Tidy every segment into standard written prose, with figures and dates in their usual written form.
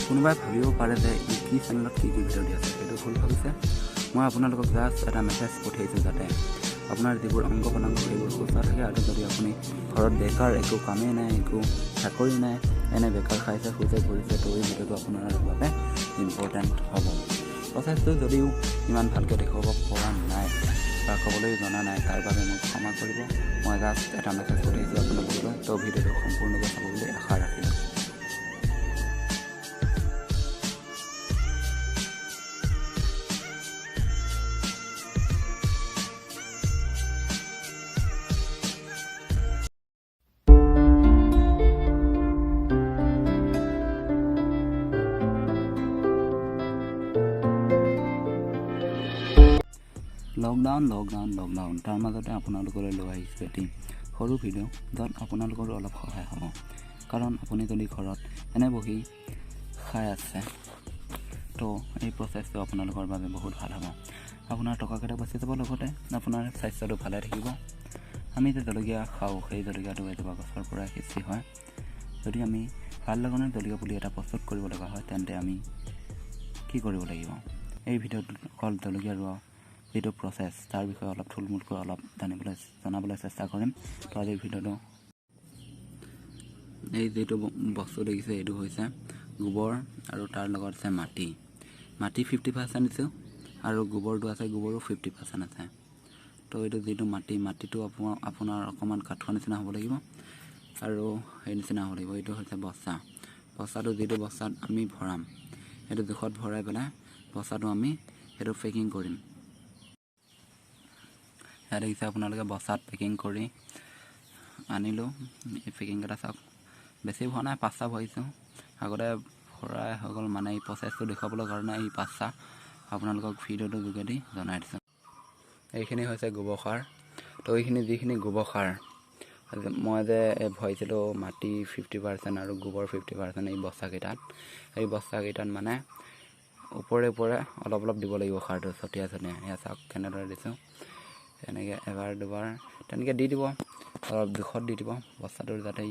কোনোবাই ভাবিব পাৰে যে ই কি চেনেলত কি ভিডিঅ' দি আছে, সেইটো ভুল ভাবিছে। মই আপোনালোকক জাষ্ট এটা মেছেজ পঠিয়াইছোঁ যাতে আপোনাৰ যিবোৰ অংগ প্ৰত্যংগ সেইবোৰ সুস্থ থাকে। আৰু যদি আপুনি ঘৰত বেকাৰ একো কামেই নাই, একো চাকৰি নাই, এনে বেকাৰ খাইছে শুইছে ঘূৰিছে, তো এই ভিডিঅ'টো আপোনাৰ বাবে ইম্পৰ্টেণ্ট হ'ব। প্ৰচেছটো যদিও ইমান ভালকৈ দেখুৱাব পৰা নাই বা ক'বলৈ জনা নাই, তাৰ বাবে মোক ক্ষমা কৰিব। মই জাষ্ট এটা মেছেজ পঠিয়াইছোঁ আপোনালোকলৈ, তো ভিডিঅ'টো সম্পূৰ্ণকৈ চাব বুলি আশা ৰাখিলোঁ। লকডাউন তাৰ মাজতে আপোনালোকলৈ লৈ আহিছোঁ এটি সৰু ভিডিঅ' য'ত আপোনালোকৰো অলপ সহায় হ'ব। কাৰণ আপুনি যদি ঘৰত এনে বহি খাই আছে, তো এই প্ৰচেছটো আপোনালোকৰ বাবে বহুত ভাল হ'ব। আপোনাৰ টকাকেইটা বাচি যাব, লগতে আপোনাৰ স্বাস্থ্যটো ভালে থাকিব। আমি যে জলকীয়া খাওঁ, সেই জলকীয়াটো এজোপা গছৰ পৰাই সিঁচি হয়। যদি আমি ভাল লগা জলকীয়া পুলি এটা প্ৰস্তুত কৰিব লগা হয়, তেন্তে আমি কি কৰিব লাগিব? এই ভিডিঅ'টোত অকল জলকীয়া ৰোৱা যিটো প্ৰচেছ, তাৰ বিষয়ে অলপ থুলমূলকৈ অলপ জনাবলৈ চেষ্টা কৰিম। তো আজিৰ ভিডিঅ'টো এই যিটো বস্তু দেখিছে, এইটো হৈছে গোবৰ আৰু তাৰ লগত আছে মাটি 50% দিছোঁ, আৰু গোবৰটো আছে, গোবৰো 50% আছে। তো এইটো যিটো মাটিটো আপোনাৰ অকণমান কাঠুৱা নিচিনা হ'ব লাগিব, আৰু সেই নিচিনা হ'ব লাগিব। এইটো হৈছে বস্তাটো যিটো বস্তাত আমি ভৰাম, সেইটো জোখত ভৰাই পেলাই বস্তাটো আমি সেইটো পেকিং কৰিম। ইয়াত দেখিছে আপোনালোকে বস্তাত পেকিং কৰি আনিলোঁ। এই পেকিংকেইটা চাওক, বেছি হোৱা নাই, 5টা ভৰাইছোঁ। আগতে ভৰাই হৈ গ'ল, মানে এই প্ৰচেছটো দেখুৱাবলৈ কাৰণে এই 5টা আপোনালোকক ভিডিঅ'টোৰ যোগেদি জনাই দিছোঁ। এইখিনি হৈছে গোবৰ সাৰ। তো এইখিনি যিখিনি গোবৰ সাৰ মই যে ভৰাইছিলোঁ, মাটি 50% আৰু গোবৰ 50% এই বস্তাকেইটাত মানে ওপৰে অলপ দিব লাগিব সাৰটো, ছটিয়াই এয়া চাওক কেনেদৰে দিছোঁ। এনেকৈ এবাৰ দুবাৰ তেনেকৈ দি দিব, অলপ জোখত দি দিব বস্তাটোৰ, যাতে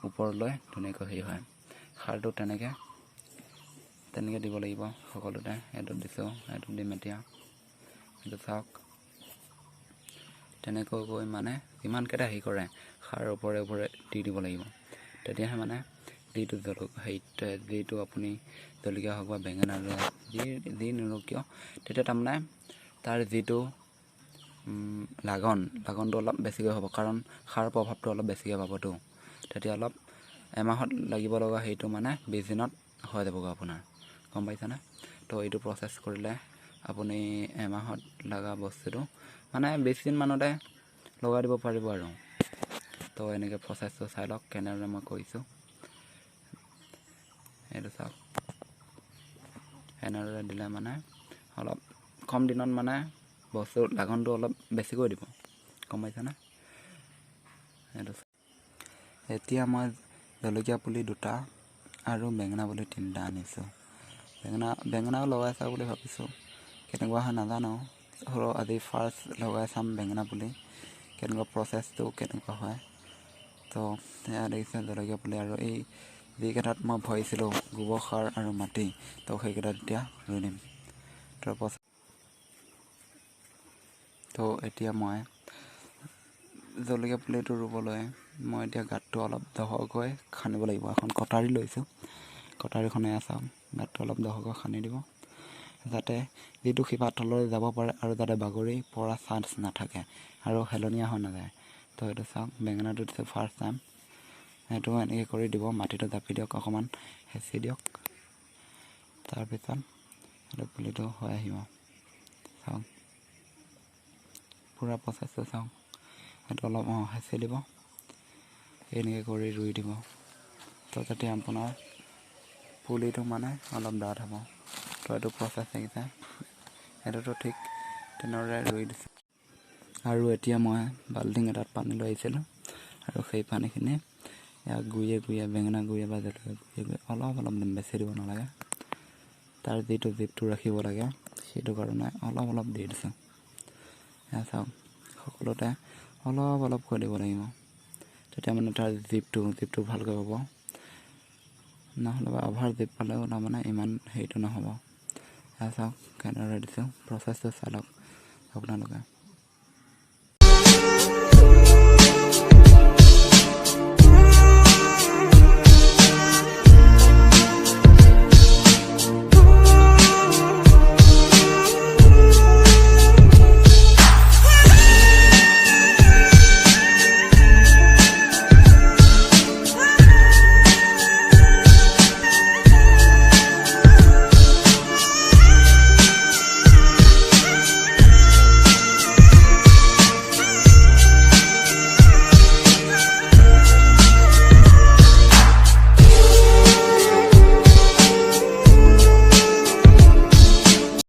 ওপৰলৈ ধুনীয়াকৈ হেৰি হয়। সাৰটো তেনেকৈ দিব লাগিব সকলোতে। এইটোত দিছোঁ, এইটোত দিম এতিয়া, এইটো চাওক। তেনেকৈ মানে যিমানকেইটা হেৰি কৰে, সাৰ ওপৰে দি দিব লাগিব। তেতিয়াহে মানে যিটো আপুনি জলকীয়া হওক বা বেঙেনা যি নোৰোঁ কিয়, তেতিয়া তাৰমানে তাৰ যিটো লাগনটো অলপ বেছিকৈ হ'ব। কাৰণ সাৰ প্ৰভাৱটো অলপ বেছিকৈ পাবতো, তেতিয়া অলপ এমাহত লাগিব লগা সেইটো মানে 20 দিনত হৈ যাবগৈ আপোনাৰ, গম পাইছেনে? তো এইটো প্ৰচেছ কৰিলে আপুনি এমাহত লগা বস্তুটো মানে 20 দিনমানতে লগাই দিব পাৰিব আৰু। তো এনেকৈ প্ৰচেছটো চাই লওক কেনেদৰে মই কৰিছোঁ। এইটো চাওক, এনেদৰে দিলে মানে অলপ কম দিনত মানে বস্তুৰ লাগনটো অলপ বেছিকৈ দিব, গম পাইছেনে? এইটো এতিয়া মই জলকীয়া পুলি 2টা আৰু বেঙেনা পুলি 3টা আনিছোঁ। বেঙেনাও লগাই চাওঁ বুলি ভাবিছোঁ, কেনেকুৱা হয় নাজানো। আজি ফাৰ্ষ্ট লগাই চাম বেঙেনা পুলি, কেনেকুৱা প্ৰচেছটো কেনেকুৱা হয়। তো এয়া দেখিছে জলকীয়া পুলি, আৰু এই যিকেইটাত মই ভৰাইছিলোঁ গোবৰ সাৰ আৰু মাটি, তো সেইকেইটাত এতিয়া ৰুই দিম। তো এতিয়া মই জলকীয়া পুলিটো ৰুবলৈ মই এতিয়া গাঁতটো অলপ দহকৈ খান্দিব লাগিব। এখন কটাৰী লৈছোঁ, কটাৰীখনে চাওক গাঁতটো অলপ দহকৈ খান্দি দিব, যাতে যিটো শিপা তললৈ যাব পাৰে আৰু যাতে বাগৰি পৰা চান্স নাথাকে আৰু হেলনীয়া হৈ নাযায়। তো এইটো চাওক, বেঙেনাটো দিছোঁ ফাৰ্ষ্ট টাইম, সেইটো এনেকৈ কৰি দিব। মাটিটো জাপি দিয়ক, অকণমান হেঁচি দিয়ক, তাৰপিছত সেইটো পুলিটো হৈ আহিব। চাওক পূৰা প্ৰচেছটো চাওক, সেইটো অলপ হেঁচি দিব, এনেকৈ কৰি ৰুই দিব। তো তেতিয়া আপোনাৰ পুলিটো মানে অলপ ডাঠ হ'ব। তো এইটো প্ৰচেছ দেখিছে, সেইটোতো ঠিক তেনেদৰে ৰুই দিছোঁ। আৰু এতিয়া মই বাল্টিং এটাত পানী লৈ আহিছিলোঁ, আৰু সেই পানীখিনি ইয়াক গুৰিয়ে বেঙেনা গুৰিয়ে বা জলকীয়া গুৰিয়ে অলপ দিম, বেছি দিব নালাগে। তাৰ যিটো জিপটো ৰাখিব লাগে, সেইটো কাৰণে অলপ দি দিছোঁ। এয়া চাওক, সকলোতে অলপকৈ দিব লাগিব, তেতিয়া মানে তাৰ জিপটো ভালকৈ হ'ব। নহ'লে বা অভাৰ জিপ পালেও তাৰমানে ইমান হেৰিটো নহ'ব। চাওক কেনেদৰে দিছোঁ, প্ৰচেছটো চাই লওক আপোনালোকে।